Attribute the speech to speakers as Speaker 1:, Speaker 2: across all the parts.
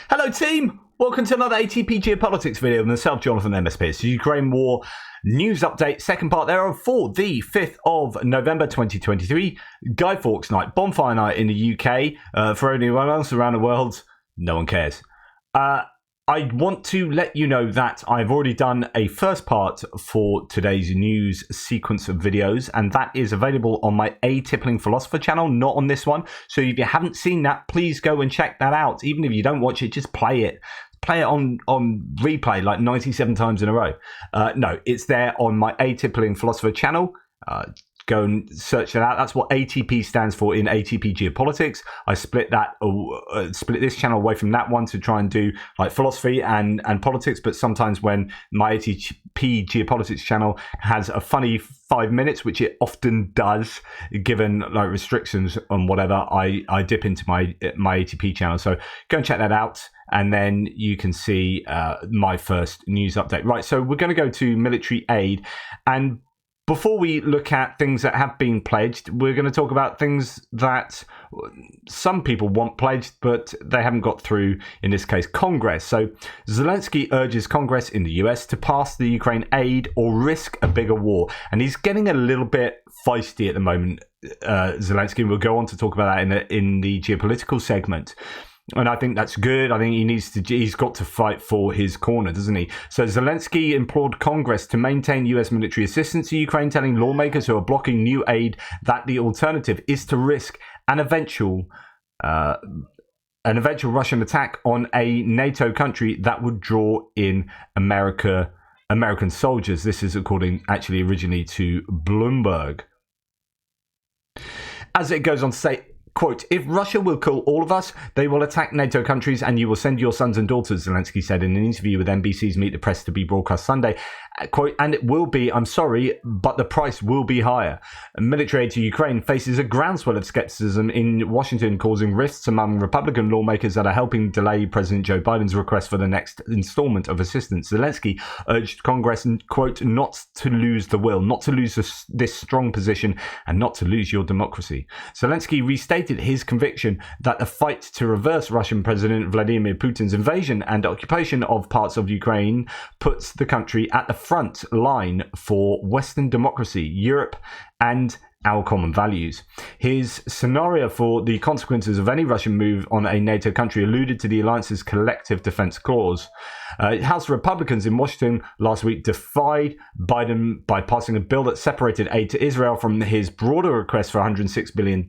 Speaker 1: Hello team! Welcome to another ATP Geopolitics video with myself, Jonathan MSP. It's the Ukraine War News Update, second part thereof for the 5th of November 2023. Guy Fawkes Night, bonfire night in the UK. For anyone else around the world, no one cares. I want to let you know that I've already done a first part for today's news sequence of videos, and that is available on my A Tippling Philosopher channel, not on this one. So if you haven't seen that, please go and check that out. Even if you don't watch it, just play it. Play it on replay like 97 times in a row. No, it's there on my A Tippling Philosopher channel. Go and search it out. That's what ATP stands for in ATP Geopolitics. I split this channel away from that one to try and do like philosophy and politics. But sometimes when my ATP Geopolitics channel has a funny 5 minutes, which it often does, given like restrictions on whatever, I dip into my ATP channel. So go and check that out. And then you can see my first news update. Right, so we're going to go to military aid. And before we look at things that have been pledged, we're going to talk about things that some people want pledged, but they haven't got through, in this case, Congress. So Zelensky urges Congress in the US to pass the Ukraine aid or risk a bigger war. And he's getting a little bit feisty at the moment, Zelensky. We'll go on to talk about that in the geopolitical segment. And I think that's good. I think he's got to fight for his corner, doesn't he? So Zelensky implored Congress to maintain US military assistance to Ukraine, telling lawmakers who are blocking new aid that the alternative is to risk an eventual Russian attack on a NATO country that would draw in American soldiers. This is according actually originally to Bloomberg. As it goes on to say, quote, if Russia will kill all of us, they will attack NATO countries and you will send your sons and daughters, Zelensky said in an interview with NBC's Meet the Press to be broadcast Sunday. Quote, and it will be, I'm sorry, but the price will be higher. Military aid to Ukraine faces a groundswell of skepticism in Washington, causing rifts among Republican lawmakers that are helping delay President Joe Biden's request for the next installment of assistance. Zelensky urged Congress, quote, not to lose the will, not to lose this strong position, and not to lose your democracy. Zelensky restated his conviction that the fight to reverse Russian President Vladimir Putin's invasion and occupation of parts of Ukraine puts the country at the front line for Western democracy, Europe, and our common values. His scenario for the consequences of any Russian move on a NATO country alluded to the alliance's collective defense clause. House Republicans in Washington last week defied Biden by passing a bill that separated aid to Israel from his broader request for $106 billion,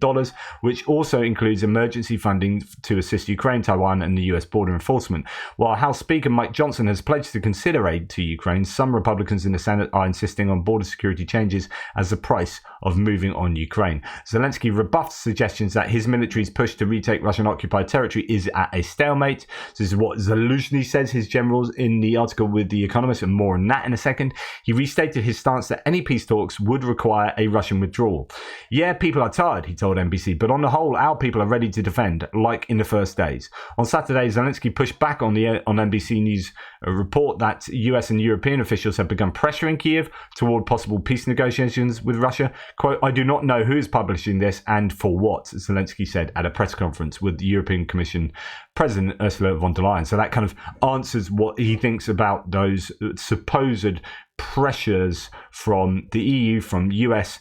Speaker 1: which also includes emergency funding to assist Ukraine, Taiwan, and the US border enforcement. While House Speaker Mike Johnson has pledged to consider aid to Ukraine, some Republicans in the Senate are insisting on border security changes as the price of moving on Ukraine. Zelensky rebuffed suggestions that his military's push to retake Russian-occupied territory is at a stalemate. This is what Zaluzhny says, his generals, in the article with The Economist, and more on that in a second. He restated his stance that any peace talks would require a Russian withdrawal. Yeah, people are tired, he told NBC, but on the whole, our people are ready to defend, like in the first days. On Saturday, Zelensky pushed back on NBC News report that US and European officials have begun pressuring Kiev toward possible peace negotiations with Russia. Quote, I do not know who is publishing this and for what, Zelensky said at a press conference with the European Commission President Ursula von der Leyen. So that kind of answers what he thinks about those supposed pressures from the EU, from US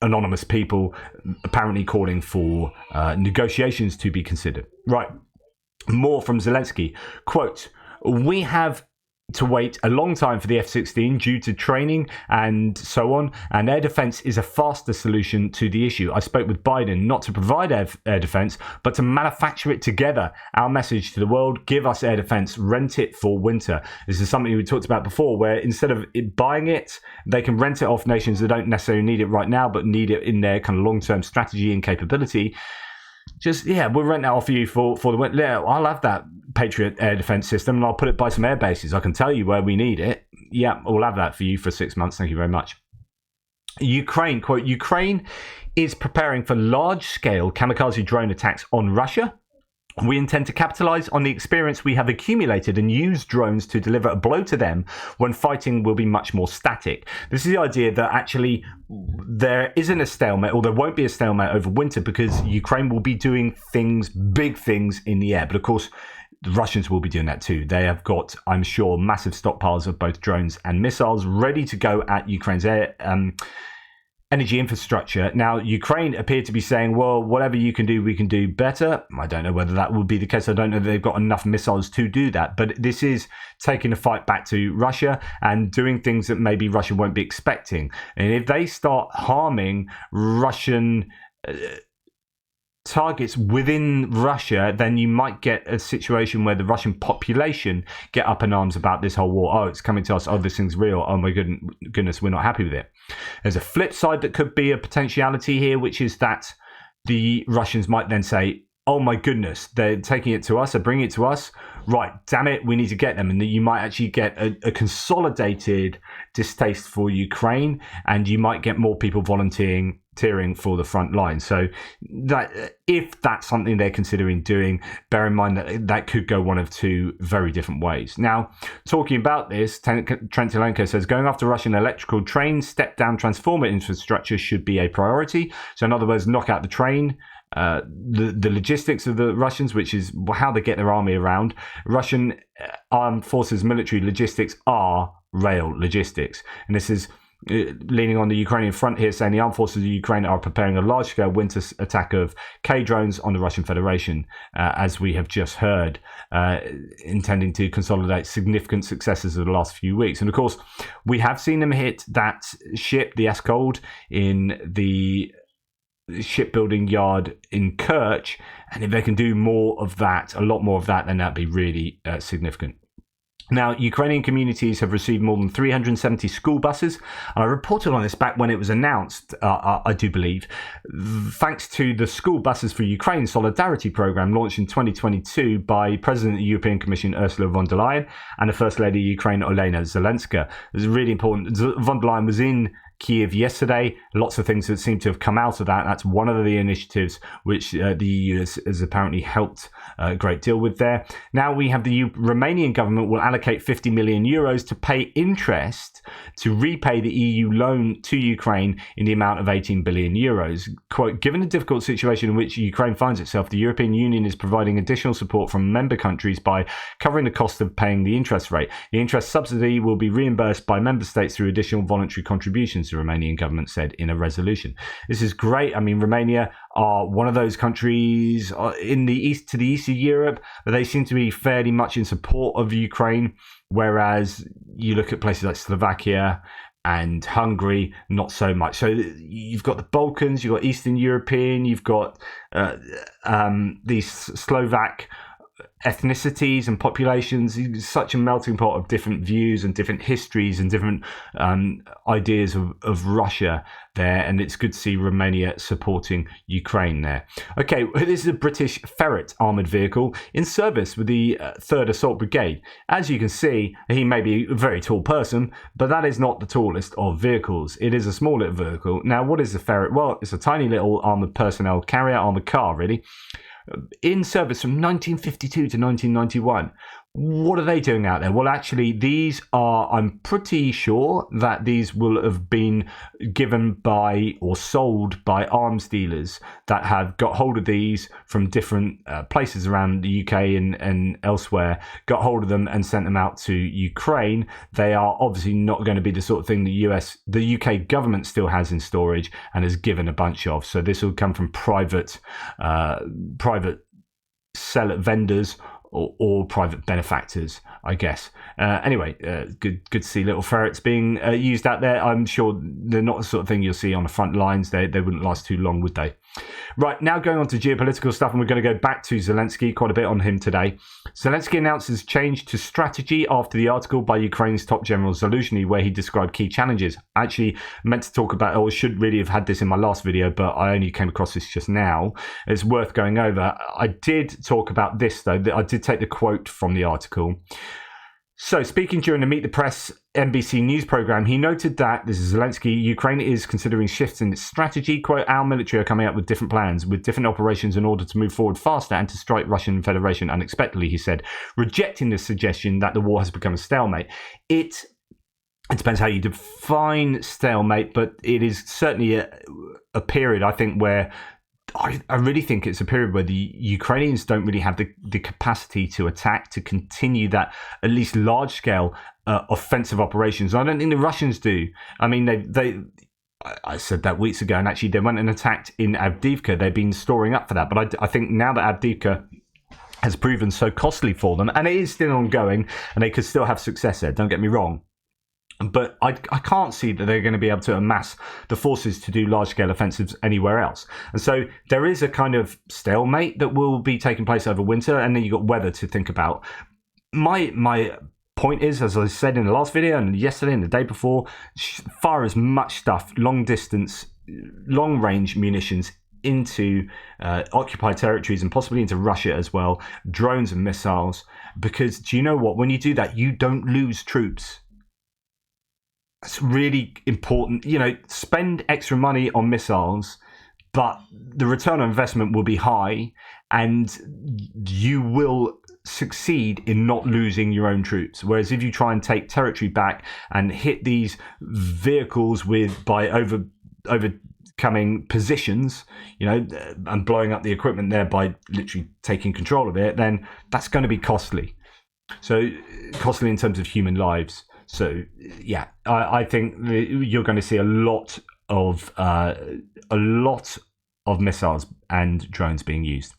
Speaker 1: anonymous people, apparently calling for negotiations to be considered. Right. More from Zelensky. Quote, we have to wait a long time for the F-16 due to training and so on, and air defense is a faster solution to the issue. I spoke with Biden not to provide air defense, but to manufacture it together. Our message to the world, give us air defense, rent it for winter. This is something we talked about before, where instead of buying it, they can rent it off nations that don't necessarily need it right now, but need it in their kind of long-term strategy and capability. Just, yeah, we'll rent that off you for the winter. Yeah, I'll have that Patriot air defense system and I'll put it by some air bases. I can tell you where we need it. Yeah, we'll have that for you for 6 months. Thank you very much. Ukraine, quote, Ukraine is preparing for large-scale kamikaze drone attacks on Russia. We intend to capitalize on the experience we have accumulated and use drones to deliver a blow to them when fighting will be much more static. This is the idea that actually there isn't a stalemate, or there won't be a stalemate over winter, because Ukraine will be doing things, big things in the air. But of course, the Russians will be doing that too. They have got, I'm sure, massive stockpiles of both drones and missiles ready to go at Ukraine's energy infrastructure. Now, Ukraine appeared to be saying, well, whatever you can do, we can do better. I don't know whether that will be the case. I don't know that they've got enough missiles to do that. But this is taking a fight back to Russia and doing things that maybe Russia won't be expecting. And if they start harming Russian targets within Russia, then you might get a situation where the Russian population get up in arms about this whole war. Oh, it's coming to us. Oh, this thing's real. Oh my goodness, we're not happy with it. There's a flip side that could be a potentiality here, which is that the Russians might then say, oh my goodness, they're taking it to us, they're bringing it to us. Right, damn it, we need to get them. And that you might actually get a consolidated distaste for Ukraine, and you might get more people volunteering for the front line. So that if that's something they're considering doing, bear in mind that that could go one of two very different ways. Now, talking about this, Trentilenko says, going after Russian electrical trains, step-down transformer infrastructure should be a priority. So in other words, knock out the train. The logistics of the Russians, which is how they get their army around. Russian armed forces military logistics are rail logistics. And this is leaning on the Ukrainian front here, saying the armed forces of Ukraine are preparing a large-scale winter attack of K-drones on the Russian Federation, as we have just heard, intending to consolidate significant successes of the last few weeks. And of course, we have seen them hit that ship, the Askold, in the shipbuilding yard in Kerch, and if they can do more of that, a lot more of that, then that'd be really significant. Now, Ukrainian communities have received more than 370 school buses. And I reported on this back when it was announced, I do believe, thanks to the School Buses for Ukraine Solidarity Programme launched in 2022 by President of the European Commission Ursula von der Leyen and the First Lady of Ukraine Olena Zelenska. It was really important. Von der Leyen was in Kiev yesterday. Lots of things that seem to have come out of that. That's one of the initiatives which the EU has apparently helped a great deal with there. Now we have the Romanian government will allocate 50 million euros to pay interest to repay the EU loan to Ukraine in the amount of 18 billion euros. Quote, given the difficult situation in which Ukraine finds itself, the European Union is providing additional support from member countries by covering the cost of paying the interest rate. The interest subsidy will be reimbursed by member states through additional voluntary contributions, the Romanian government said in a resolution. This is great. I mean, Romania are one of those countries in the east to the east of Europe, but they seem to be fairly much in support of Ukraine, whereas you look at places like Slovakia and Hungary, not so much. So you've got the Balkans, you've got Eastern European, you've got these Slovak ethnicities and populations, such a melting pot of different views and different histories and different ideas of Russia there, and it's good to see Romania supporting Ukraine there. Okay, this is a British Ferret armoured vehicle in service with the 3rd Assault Brigade. As you can see, he may be a very tall person, but that is not the tallest of vehicles. It is a small little vehicle. Now, what is the Ferret? Well, it's a tiny little armoured personnel carrier, armoured car, really, in service from 1952 to 1991. What are they doing out there? Well, actually, these are, I'm pretty sure that these will have been given by or sold by arms dealers that have got hold of these from different places around the UK and elsewhere, got hold of them and sent them out to Ukraine. They are obviously not going to be the sort of thing the UK government still has in storage and has given a bunch of. So this will come from private seller vendors or private benefactors, I guess. Anyway, good to see little ferrets being used out there. I'm sure they're not the sort of thing you'll see on the front lines. They wouldn't last too long, would they? Right, now going on to geopolitical stuff, and we're going to go back to Zelensky, quite a bit on him today. Zelensky announces change to strategy after the article by Ukraine's top general Zaluzhny, where he described key challenges. I actually meant to talk about, or should really have had this in my last video, but I only came across this just now. It's worth going over. I did talk about this, though. I did take the quote from the article. So, speaking during the Meet the Press NBC News program, he noted that, this is Zelensky, Ukraine is considering shifts in its strategy. Quote, our military are coming up with different plans, with different operations in order to move forward faster and to strike Russian Federation unexpectedly, he said, rejecting the suggestion that the war has become a stalemate. It depends how you define stalemate, but it is certainly a period, I think, where I really think it's a period where the Ukrainians don't really have the capacity to attack, to continue that at least large-scale offensive operations. I don't think the Russians do. I mean, I said that weeks ago, and actually they went and attacked in Avdiivka. They've been storing up for that. But I think now that Avdiivka has proven so costly for them, and it is still ongoing, and they could still have success there, don't get me wrong. But I can't see that they're going to be able to amass the forces to do large-scale offensives anywhere else. And so there is a kind of stalemate that will be taking place over winter, and then you've got weather to think about. My point is, as I said in the last video and yesterday and the day before, fire as much stuff, long-distance, long-range munitions into occupied territories and possibly into Russia as well, drones and missiles, because do you know what? When you do that, you don't lose troops. It's really important. Spend extra money on missiles, but the return on investment will be high, and you will succeed in not losing your own troops. Whereas if you try and take territory back and hit these vehicles by overcoming positions, and blowing up the equipment there by literally taking control of it, then that's going to be costly. So costly in terms of human lives. So yeah, I think you're going to see a lot of missiles and drones being used.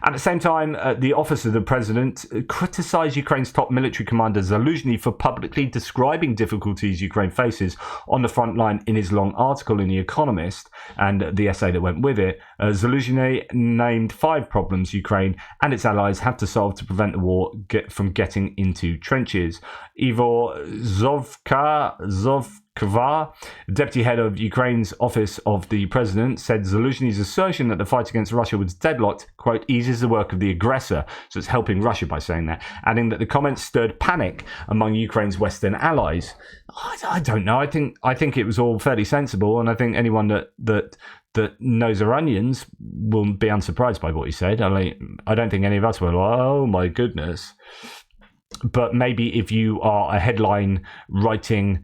Speaker 1: At the same time, the office of the president criticised Ukraine's top military commander Zaluzhny for publicly describing difficulties Ukraine faces on the front line in his long article in The Economist and the essay that went with it. Zaluzhny named 5 problems Ukraine and its allies have to solve to prevent the war from getting into trenches. Ivor Zovkva, deputy head of Ukraine's office of the president, said Zaluzhny's assertion that the fight against Russia was deadlocked, quote, eases the work of the aggressor. So it's helping Russia by saying that, adding that the comments stirred panic among Ukraine's Western allies. I don't know. I think it was all fairly sensible, and I think anyone that knows their onions will be unsurprised by what he said. I don't think any of us were like, oh my goodness. But maybe if you are a headline writing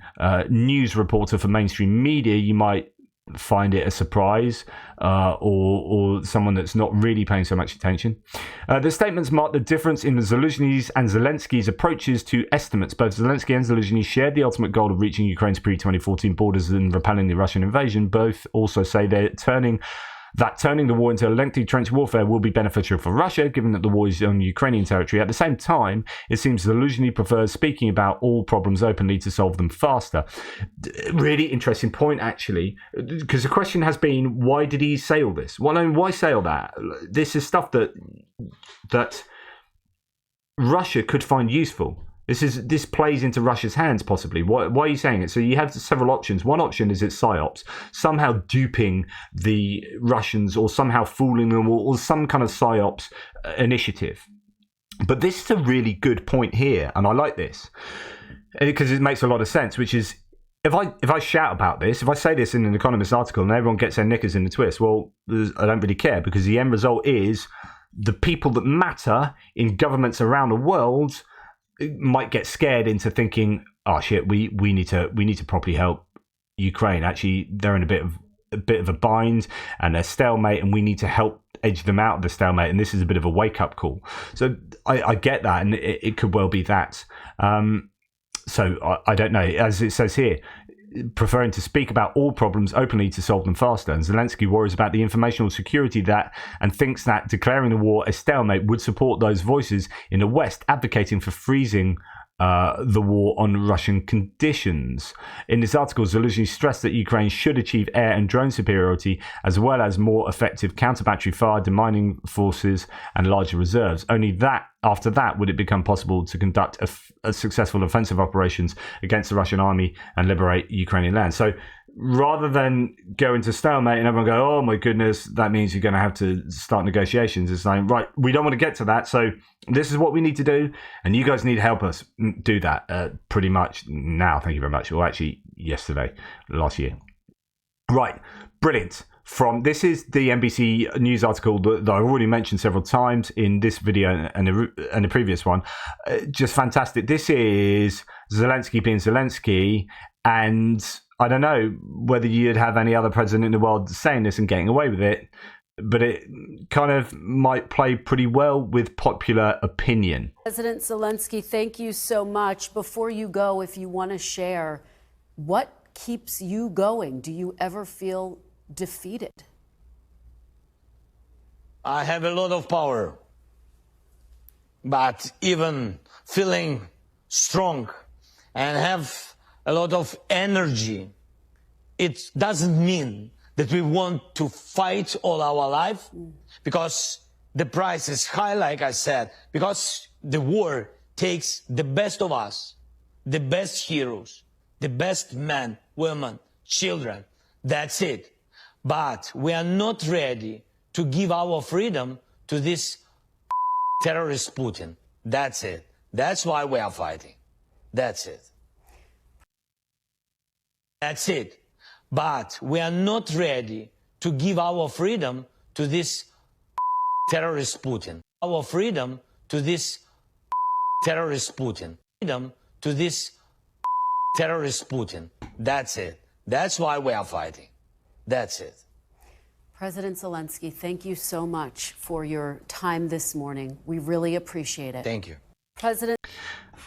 Speaker 1: news reporter for mainstream media, you might find it a surprise, or someone that's not really paying so much attention. The statements mark the difference in Zaluzhny's and Zelensky's approaches to estimates. Both Zelensky and Zaluzhny shared the ultimate goal of reaching Ukraine's pre-2014 borders and repelling the Russian invasion. Both also say they're turning the war into a lengthy trench warfare will be beneficial for Russia, given that the war is on Ukrainian territory. At the same time, it seems Zaluzhny prefers speaking about all problems openly to solve them faster. Really interesting point, actually, because the question has been, why did he say all this? Well, I mean, why say all that? This is stuff that Russia could find useful. This plays into Russia's hands, possibly. Why are you saying it? So you have several options. One option is it's psyops, somehow duping the Russians or somehow fooling them, or some kind of psyops initiative. But this is a really good point here, and I like this because it makes a lot of sense, which is, if I shout about this, if I say this in an Economist article and everyone gets their knickers in a twist, well, I don't really care, because the end result is the people that matter in governments around the world might get scared into thinking, oh shit, we need to properly help Ukraine. Actually, they're in a bit of a bind and a stalemate, and we need to help edge them out of the stalemate. And this is a bit of a wake up call. So I get that, and it could well be that. So I don't know. As it says here, preferring to speak about all problems openly to solve them faster. And Zelensky worries about the informational security and thinks that declaring the war a stalemate would support those voices in the West advocating for freezing the war on Russian conditions. In this article, Zelensky stressed that Ukraine should achieve air and drone superiority, as well as more effective counter-battery fire, demining forces, and larger reserves. Only after that would it become possible to conduct a successful offensive operations against the Russian army and liberate Ukrainian land. So rather than go into stalemate and everyone go, oh my goodness, that means you're going to have to start negotiations, it's like, right, we don't want to get to that, so this is what we need to do, and you guys need to help us do that pretty much now. Thank you very much. Well, actually, last year. Right, brilliant. This is the NBC News article that I already mentioned several times in this video and the previous one. Just fantastic. This is Zelensky being Zelensky, and I don't know whether you'd have any other president in the world saying this and getting away with it, but it kind of might play pretty well with popular opinion.
Speaker 2: President Zelensky, thank you so much. Before you go, if you want to share, what keeps you going? Do you ever feel defeated?
Speaker 3: I have a lot of power, but even feeling strong and have a lot of energy, it doesn't mean that we want to fight all our life, because the price is high, like I said, because the war takes the best of us, the best heroes, the best men, women, children. That's it. But we are not ready to give our freedom to this terrorist Putin. That's it. That's why we are fighting. That's it. That's it. But we are not ready to give our freedom to this terrorist Putin. Our freedom to this terrorist Putin. Freedom to this terrorist Putin. That's it. That's why we are fighting. That's it.
Speaker 2: President Zelensky, thank you so much for your time this morning. We really appreciate it.
Speaker 3: Thank you.
Speaker 2: President.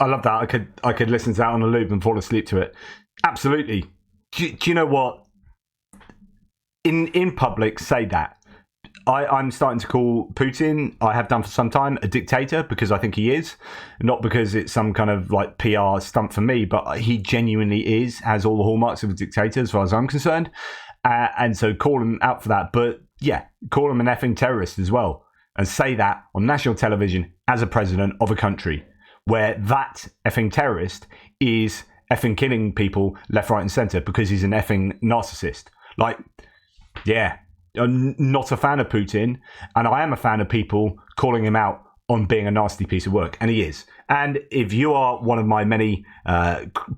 Speaker 1: I love that. I could listen to that on a loop and fall asleep to it. Absolutely. Do you know what? In public, say that. I'm starting to call Putin, I have done for some time, a dictator, because I think he is. Not because it's some kind of like PR stunt for me, but he genuinely is, has all the hallmarks of a dictator as far as I'm concerned. And so call him out for that. But yeah, call him an effing terrorist as well. And say that on national television as a president of a country where that effing terrorist is effing killing people left, right and centre because he's an effing narcissist. Like, yeah, I'm not a fan of Putin, and I am a fan of people calling him out on being a nasty piece of work, and he is. And if you are one of my many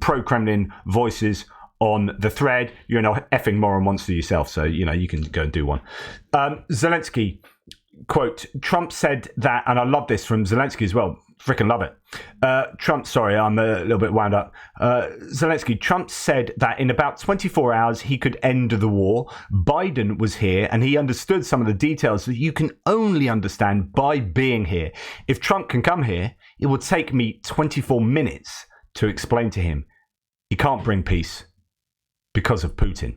Speaker 1: pro-Kremlin voices on the thread, you're an effing moral monster yourself, so, you know, you can go and do one. Zelensky, quote, Trump said that, and I love this from Zelensky as well, freaking love it. Trump, sorry, I'm a little bit wound up. Zelensky, Trump said that in about 24 hours he could end the war. Biden was here and he understood some of the details that you can only understand by being here. If Trump can come here, it would take me 24 minutes to explain to him he can't bring peace because of Putin.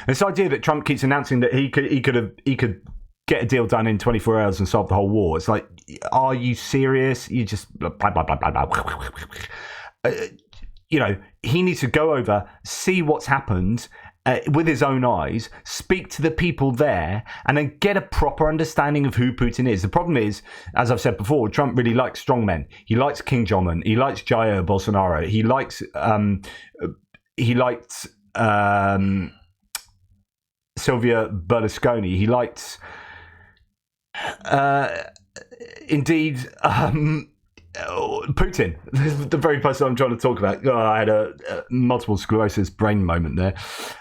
Speaker 1: This idea that Trump keeps announcing that he could get a deal done in 24 hours and solve the whole war. It's like, are you serious? You just blah, blah, blah, blah, blah. You know, he needs to go over, see what's happened with his own eyes, speak to the people there, and then get a proper understanding of who Putin is. The problem is, as I've said before, Trump really likes strongmen. He likes King Jong-un. He likes Jair Bolsonaro. He likes Silvia Berlusconi. He likes indeed Putin, the very person I'm trying to talk about. Oh, I had a multiple sclerosis brain moment there.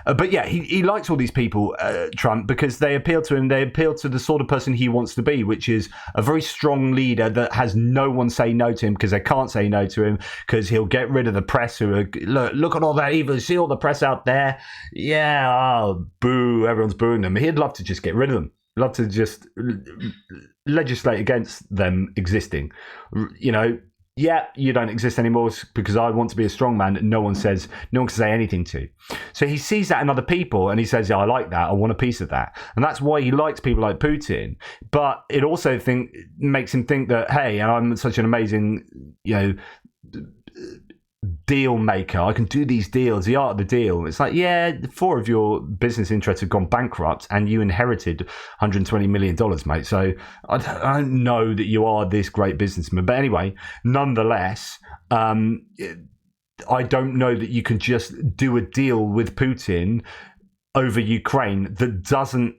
Speaker 1: But yeah, he likes all these people, Trump, because they appeal to him. They appeal to the sort of person he wants to be, which is a very strong leader that has no one say no to him because they can't say no to him, because he'll get rid of the press who are, look at all that evil. See all the press out there? Yeah, oh, boo, everyone's booing them. He'd love to just get rid of them. Love to just legislate against them existing. You know, yeah, you don't exist anymore because I want to be a strong man that no one can say anything to. So he sees that in other people and he says, yeah, I like that. I want a piece of that. And that's why he likes people like Putin. But it also makes him think that, hey, I'm such an amazing, you know, deal maker. I can do these deals, the art of the deal. It's like, yeah, 4 of your business interests have gone bankrupt and you inherited $120 million, mate. So I don't know that you are this great businessman. But anyway, nonetheless, I don't know that you can just do a deal with Putin over Ukraine that doesn't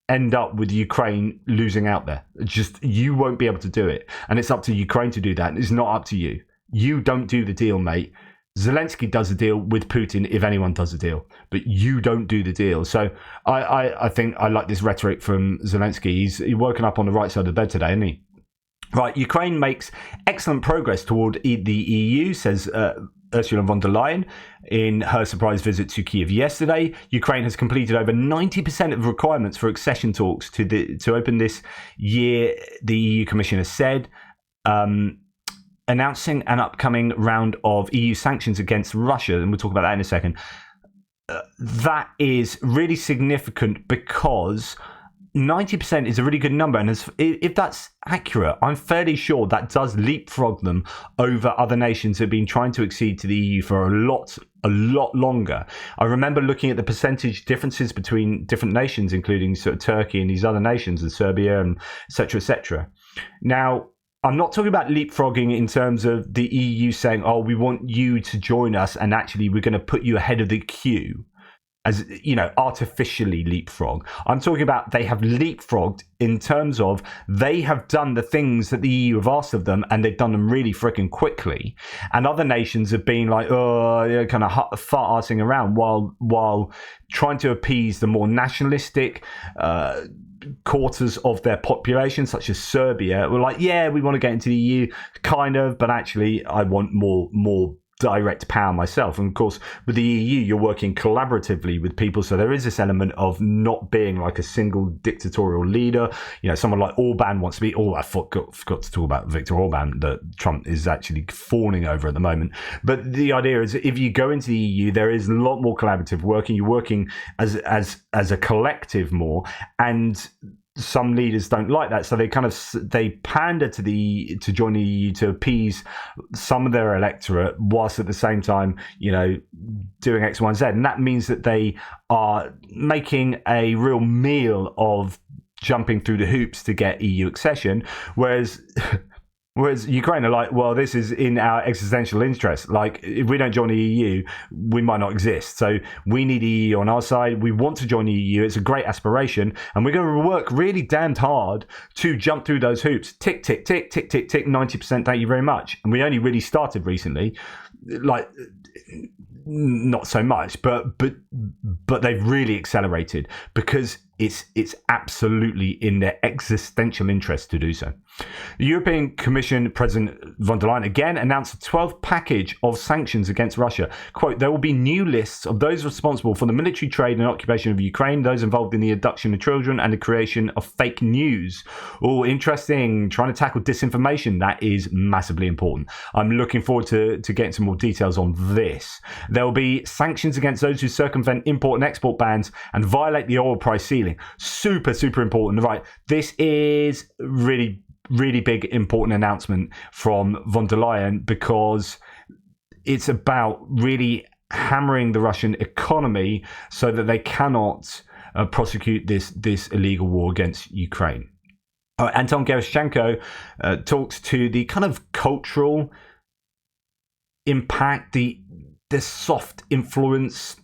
Speaker 1: end up with Ukraine losing out there. Just, you won't be able to do it. And it's up to Ukraine to do that. It's not up to you. You don't do the deal, mate. Zelensky does the deal with Putin if anyone does the deal, but you don't do the deal. So I think I like this rhetoric from Zelensky. He's woken up on the right side of the bed today, isn't he? Right, Ukraine makes excellent progress toward the EU, says Ursula von der Leyen in her surprise visit to Kyiv yesterday. Ukraine has completed over 90% of requirements for accession talks to open this year, the EU Commission has said, announcing an upcoming round of EU sanctions against Russia, and we'll talk about that in a second. That is really significant because 90% is a really good number, and if that's accurate, I'm fairly sure that does leapfrog them over other nations who have been trying to accede to the EU for a lot longer. I remember looking at the percentage differences between different nations, including sort of Turkey and these other nations, and Serbia, and etc., etc. Now, I'm not talking about leapfrogging in terms of the EU saying, oh, we want you to join us, and actually we're going to put you ahead of the queue, as you know, artificially leapfrog. I'm talking about they have leapfrogged in terms of they have done the things that the EU have asked of them, and they've done them really freaking quickly. And other nations have been like, oh, kind of fart-arsing around while trying to appease the more nationalistic quarters of their population, such as Serbia. We're like, yeah, we want to get into the EU, kind of, but actually I want more direct power myself. And of course, with the EU, you're working collaboratively with people, so there is this element of not being like a single dictatorial leader. You know, someone like Orban wants to be. Oh, I forgot to talk about Viktor Orban that Trump is actually fawning over at the moment. But the idea is, if you go into the EU, there is a lot more collaborative working. You're working as a collective more, and some leaders don't like that, so they pander to join the EU to appease some of their electorate, whilst at the same time, you know, doing X, Y, and Z. And that means that they are making a real meal of jumping through the hoops to get EU accession, whereas Ukraine are like, well, this is in our existential interest. Like, if we don't join the EU, we might not exist. So we need the EU on our side. We want to join the EU. It's a great aspiration. And we're going to work really damned hard to jump through those hoops. Tick, tick, tick, tick, tick, tick, 90%, thank you very much. And we only really started recently. Like, not so much, but they've really accelerated because it's absolutely in their existential interest to do so. The European Commission President von der Leyen again announced a 12th package of sanctions against Russia. Quote, there will be new lists of those responsible for the military trade and occupation of Ukraine, those involved in the abduction of children and the creation of fake news. Oh, interesting. Trying to tackle disinformation. That is massively important. I'm looking forward to getting some more details on this. There will be sanctions against those who circumvent import and export bans and violate the oil price ceiling. Super, super important. Right. This is really big, important announcement from von der Leyen, because it's about really hammering the Russian economy so that they cannot prosecute this illegal war against Ukraine. Anton Gerashchenko talks to the kind of cultural impact, the soft influence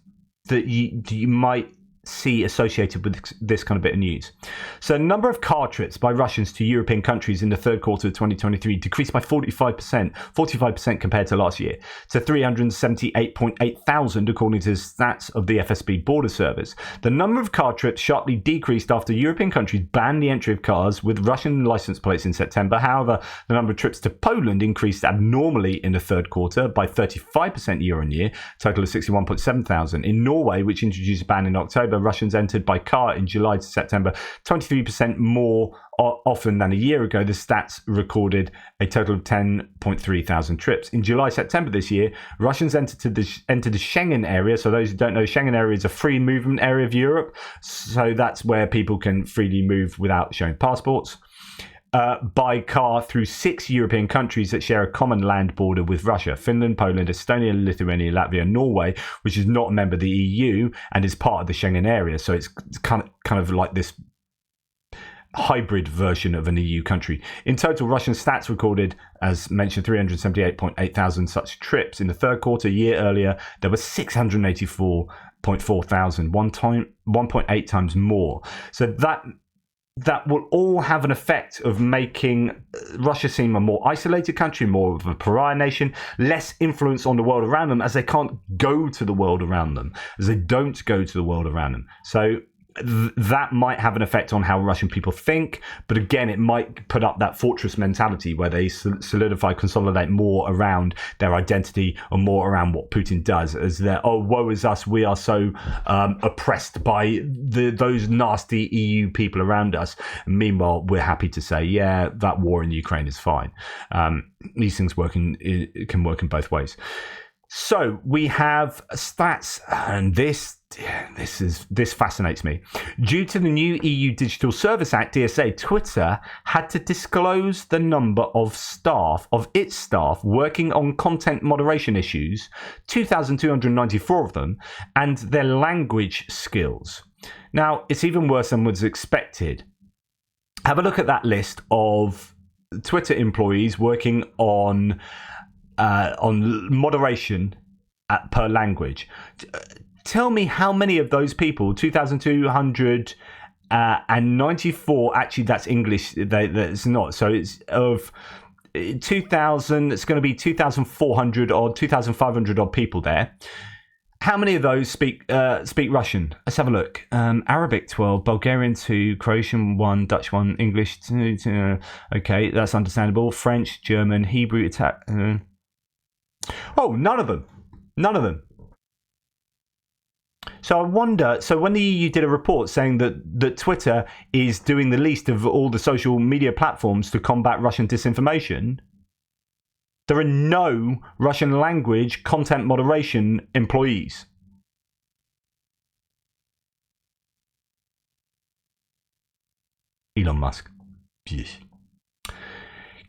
Speaker 1: that you might see associated with this kind of bit of news. So, a number of car trips by Russians to European countries in the third quarter of 2023 decreased by 45% compared to last year, to 378.8 thousand, according to the stats of the FSB border service. The number of car trips sharply decreased after European countries banned the entry of cars with Russian license plates in September. However, the number of trips to Poland increased abnormally in the third quarter by 35% year on year, total of 61.7 thousand. In Norway, which introduced a ban in October, Russians entered by car in July to September 23% more often than a year ago. The stats recorded a total of 10.3 thousand trips. In July-September this year, Russians entered the Schengen area. So those who don't know, Schengen area is a free movement area of Europe. So that's where people can freely move without showing passports. By car through 6 European countries that share a common land border with Russia: Finland, Poland, Estonia, Lithuania, Latvia, Norway, which is not a member of the EU and is part of the Schengen area. So it's kind of like this hybrid version of an EU country. In total, Russian stats recorded, as mentioned, 378.8 thousand such trips. In the third quarter, a year earlier, there were 684.4 thousand, 1.8 times more. So that will all have an effect of making Russia seem a more isolated country, more of a pariah nation, less influence on the world around them, as they can't go to the world around them, as they don't go to the world around them. So that might have an effect on how Russian people think, but again, it might put up that fortress mentality where they solidify, consolidate more around their identity or more around what Putin does, as their, oh, woe is us, we are so oppressed by those nasty EU people around us. And meanwhile, we're happy to say, yeah, that war in Ukraine is fine. These things can work in both ways. So we have stats, and this fascinates me. Due to the new EU Digital Service Act, DSA, Twitter had to disclose the number of its staff working on content moderation issues, 2,294 of them, and their language skills. Now, it's even worse than was expected. Have a look at that list of Twitter employees working on moderation per language. Tell me how many of those people, 2,294, actually that's English, that's not. So it's of 2,000, it's going to be 2,400 or 2,500 odd people there. How many of those speak Russian? Let's have a look. Arabic 12, Bulgarian 2, Croatian 1, Dutch 1, English 2. Okay, that's understandable. French, German, Hebrew, Italian. Oh, none of them. None of them. So I wonder, so when the EU did a report saying that Twitter is doing the least of all the social media platforms to combat Russian disinformation, there are no Russian language content moderation employees. Elon Musk. Yes.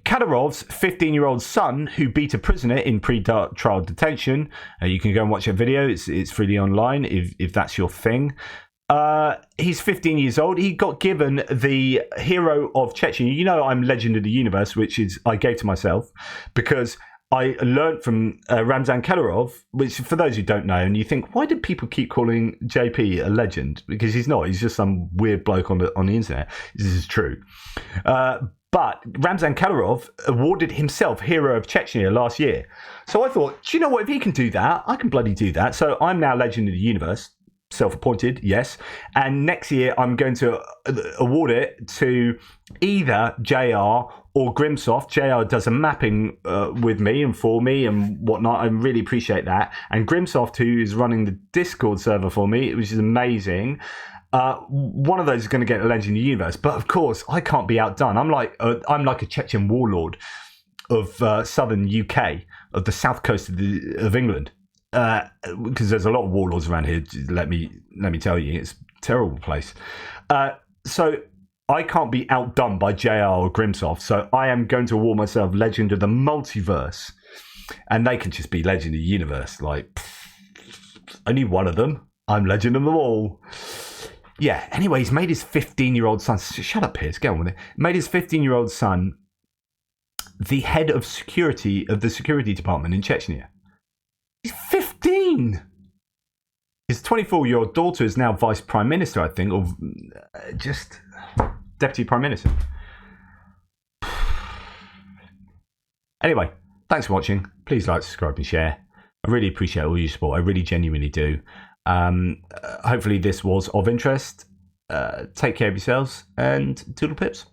Speaker 1: Kadyrov's 15-year-old son, who beat a prisoner in pre-trial detention, you can go and watch a video. It's freely online if that's your thing. He's 15 years old. He got given the Hero of Chechnya. You know, I'm Legend of the Universe, which is I gave to myself because I learned from Ramzan Kadyrov, which for those who don't know, and you think, why do people keep calling JP a legend? Because he's not. He's just some weird bloke on the internet. This is true. But Ramzan Kadyrov awarded himself Hero of Chechnya last year. So I thought, do you know what? If he can do that, I can bloody do that. So I'm now Legend of the Universe. Self-appointed, yes. And next year, I'm going to award it to either JR or Grimsoft. JR does a mapping with me and for me and whatnot. I really appreciate that. And Grimsoft, who is running the Discord server for me, which is amazing. One of those is going to get a Legend of the Universe. But of course, I can't be outdone. I'm like a Chechen warlord of southern UK, of the south coast of England. Because there's a lot of warlords around here. Let me tell you, it's a terrible place. So I can't be outdone by JR or Grimsoft. So I am going to award myself Legend of the Multiverse, and they can just be Legend of the Universe. Like only one of them. I'm Legend of them all. Yeah. Anyway, he's made his 15-year-old son. Shut up, Piers. Get on with it. Made his 15-year-old son the head of security of the security department in Chechnya. He's 15. His 24-year-old daughter is now vice prime minister, I think, or just deputy prime minister. Anyway, thanks for watching. Please like, subscribe, and share. I really appreciate all your support. I really genuinely do. Hopefully this was of interest. Take care of yourselves and toodle pips.